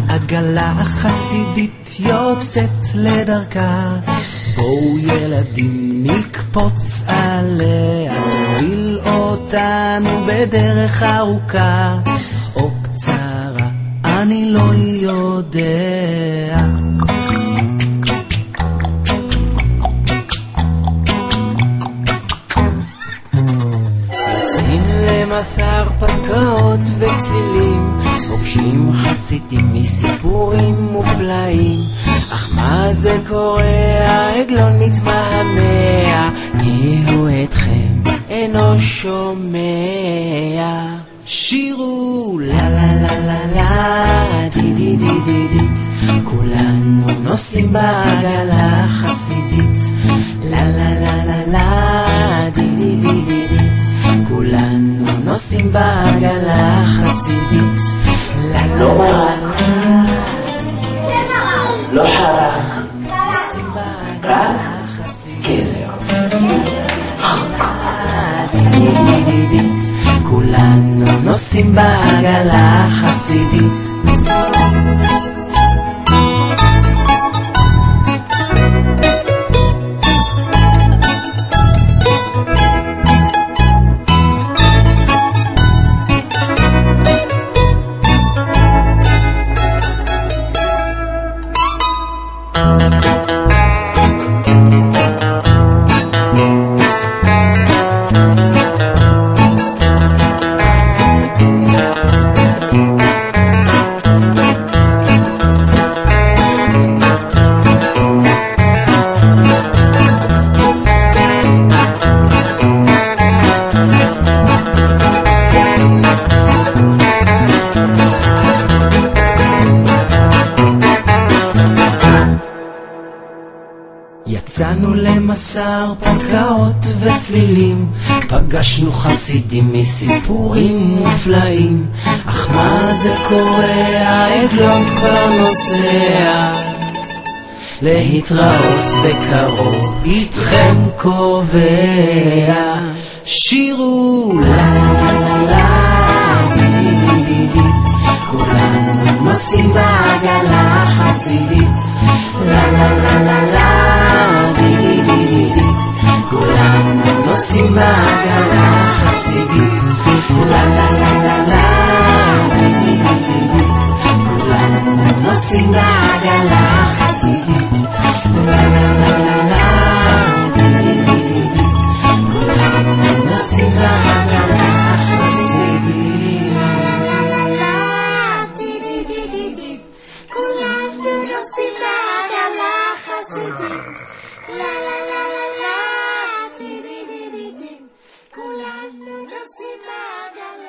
העגלה החסידית יוצאת לדרכה, בואו ילדים נקפוץ עליה, תוביל אותנו בדרך ארוכה או קצרה, אני לא יודע. יוצאים למסע הרפתקאות וצלילים, פוגשים חסידים מסיפורים מופלאים, אך מה זה קורה? העגלון מתמהמה, מי הוא אתכם אינו שומע. שירו לה לה לה לה לה די די די די די, כולנו נוסעים בעגלה חסידית. לה לה לה לה לה די די די די די, כולנו נוסעים בעגלה חסידית. לא מרק, לא חרק, רק גזר. כולנו נוסעים בעגלה חסידית. יצאנו למסע הרפתקאות וצלילים, פגשנו חסידים מסיפורים מופלאים, אך מה זה קורה? העגלון כבר נוסע, להתראות בקרוב איתכם קובע. שירו לה לה לה לה די די די די, כולנו נוסעים בעגלה חסידית. לה לה לה לה לה די די די די די, כולנו נוסעים בעגלה חסידית. לה לה לה לה לה די די די די די, כולנו נוסעים בעגלה חסידית. לה לה לה לה לה די די די די די, כולנו נוסעים בעגלה חסידית. La la la la la, di di di di di, כולנו נוסעים בעגלה.